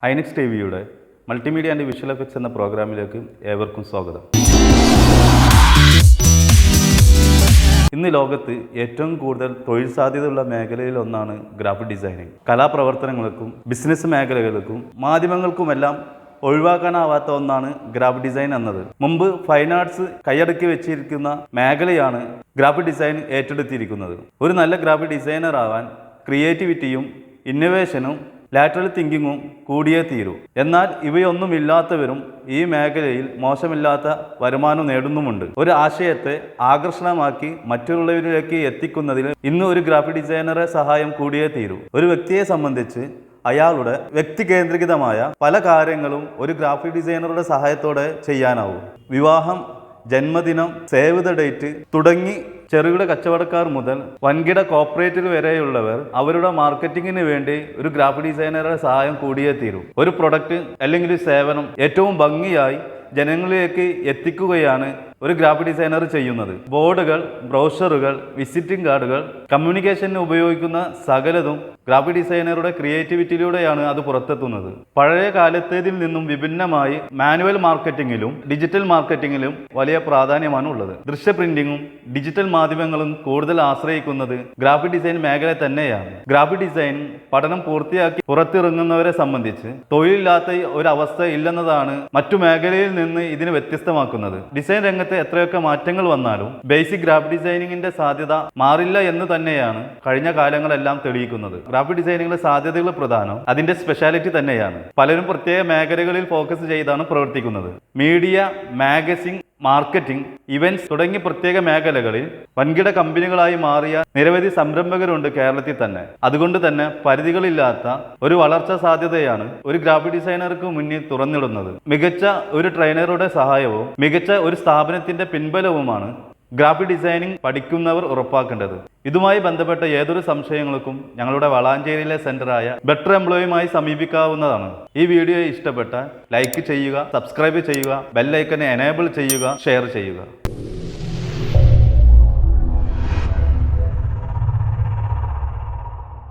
inex ടിവിയുടെ multimedia and visual effects എന്ന പ്രോഗ്രാമിലേക്ക് ഏവർക്കും സ്വാഗതം. ഇന്ന് ലോകത്ത് ഏറ്റവും കൂടുതൽ തൊഴിൽ സാധ്യതയുള്ള മേഖലയിൽ ഒന്നാണ് ഗ്രാഫിക് ഡിസൈനിങ്. കലാപ്രവർത്തനങ്ങൾക്കും ബിസിനസ് മേഖലകൾക്കും മാധ്യമങ്ങൾക്കുമെല്ലാം ഒഴിവാക്കാനാവാത്ത ഒന്നാണ് ഗ്രാഫിക് ഡിസൈൻ എന്നത്. മുമ്പ് ഫൈൻ ആർട്സ് കൈയടക്കി വെച്ചിരിക്കുന്ന മേഖലയാണ് ഗ്രാഫിക് ഡിസൈൻ ഏറ്റെടുത്തിരിക്കുന്നത്. ഒരു നല്ല ഗ്രാഫിക് ഡിസൈനർ ആവാൻ ക്രിയേറ്റിവിറ്റിയും ഇന്നോവേഷനും ലാറ്ററൽ തിങ്കിങ്ങും കൂടിയേ തീരൂ. എന്നാൽ ഇവയൊന്നുമില്ലാത്തവരും ഈ മേഖലയിൽ മോശമില്ലാത്ത വരുമാനം നേടുന്നുമുണ്ട്. ഒരു ആശയത്തെ ആകർഷണമാക്കി മറ്റുള്ളവരിലേക്ക് എത്തിക്കുന്നതിൽ ഇന്ന് ഒരു ഗ്രാഫിക് ഡിസൈനറെ സഹായം കൂടിയേ തീരൂ. ഒരു വ്യക്തിയെ സംബന്ധിച്ച് അയാളുടെ വ്യക്തി കേന്ദ്രീകൃതമായ പല കാര്യങ്ങളും ഒരു ഗ്രാഫിക് ഡിസൈനറുടെ സഹായത്തോടെ ചെയ്യാനാവും. വിവാഹം, ജന്മദിനം, സേവ് ദ ഡേറ്റ് തുടങ്ങി ചെറുകിട കച്ചവടക്കാർ മുതൽ വൻകിട കോർപ്പറേറ്റിൽ വരെയുള്ളവർ അവരുടെ മാർക്കറ്റിങ്ങിന് വേണ്ടി ഒരു ഗ്രാഫിക് ഡിസൈനറുടെ സഹായം കൂടിയേ തീരും. ഒരു പ്രൊഡക്റ്റ് അല്ലെങ്കിൽ സേവനം ഏറ്റവും ഭംഗിയായി ജനങ്ങളിലേക്ക് എത്തിക്കുകയാണ് ഒരു ഗ്രാഫിക് ഡിസൈനർ ചെയ്യുന്നത്. ബോർഡുകൾ, ബ്രോഷറുകൾ, വിസിറ്റിംഗ് കാർഡുകൾ, കമ്മ്യൂണിക്കേഷന് ഉപയോഗിക്കുന്ന സകലതും ഗ്രാഫിക് ഡിസൈനറുടെ ക്രിയേറ്റിവിറ്റിയിലൂടെയാണ് അത് പുറത്തെത്തുന്നത്. പഴയ കാലത്തേതിൽ നിന്നും വിഭിന്നമായി മാനുവൽ മാർക്കറ്റിങ്ങിലും ഡിജിറ്റൽ മാർക്കറ്റിങ്ങിലും വലിയ പ്രാധാന്യമാണ് ഉള്ളത്. ദൃശ്യ പ്രിന്റിങ്ങും ഡിജിറ്റൽ മാധ്യമങ്ങളും കൂടുതൽ ആശ്രയിക്കുന്നത് ഗ്രാഫിക് ഡിസൈൻ മേഖല തന്നെയാണ്. ഗ്രാഫിക് ഡിസൈൻ പഠനം പൂർത്തിയാക്കി പുറത്തിറങ്ങുന്നവരെ സംബന്ധിച്ച് തൊഴിലില്ലാത്ത ഒരു അവസ്ഥ ഇല്ലെന്നതാണ് മറ്റു മേഖലയിൽ നിന്ന് ഇതിനെ വ്യത്യസ്തമാക്കുന്നത്. ഡിസൈൻ രംഗത്ത് എത്രയൊക്കെ മാറ്റങ്ങൾ വന്നാലും ബേസിക് ഗ്രാഫിക് ഡിസൈനിങ്ങിന്റെ സാധ്യത മാറില്ല എന്ന് തന്നെയാണ് കഴിഞ്ഞ കാലങ്ങളെല്ലാം തെളിയിക്കുന്നത്. ഗ്രാഫിക് ഡിസൈനിങ്ങിന്റെ സാധ്യതകൾ പ്രധാനം അതിന്റെ സ്പെഷ്യാലിറ്റി തന്നെയാണ്. പലരും പ്രത്യേക മേഖലകളിൽ ഫോക്കസ് ചെയ്താണ് പ്രവർത്തിക്കുന്നത്. മീഡിയ, മാഗസിൻ, മാർക്കറ്റിംഗ്, ഇവന്റ്സ് തുടങ്ങി പ്രത്യേക മേഖലകളിൽ വൻകിട കമ്പനികളായി മാറിയ നിരവധി സംരംഭകരുണ്ട് കേരളത്തിൽ തന്നെ. അതുകൊണ്ട് തന്നെ പരിധികളില്ലാത്ത ഒരു വളർച്ചാ സാധ്യതയാണ് ഒരു ഗ്രാഫിക് ഡിസൈനർക്ക് മുന്നിൽ തുറന്നിടുന്നത്. മികച്ച ഒരു ട്രെയിനറുടെ സഹായവും മികച്ച ഒരു സ്ഥാപനത്തിന്റെ പിൻബലവുമാണ് ഗ്രാഫിക് ഡിസൈനിങ് പഠിക്കുന്നവർ ഉറപ്പാക്കേണ്ടത്. ഇതുമായി ബന്ധപ്പെട്ട ഏതൊരു സംശയങ്ങൾക്കും ഞങ്ങളുടെ വളാഞ്ചേരിയിലെ സെന്ററായ ബെറ്റർ എംപ്ലോയുമായി സമീപിക്കാവുന്നതാണ്. ഈ വീഡിയോ ഇഷ്ടപ്പെട്ട ലൈക്ക് ചെയ്യുക, സബ്സ്ക്രൈബ് ചെയ്യുക, ബെൽ ഐക്കൺ എനേബിൾ ചെയ്യുക, ഷെയർ ചെയ്യുക.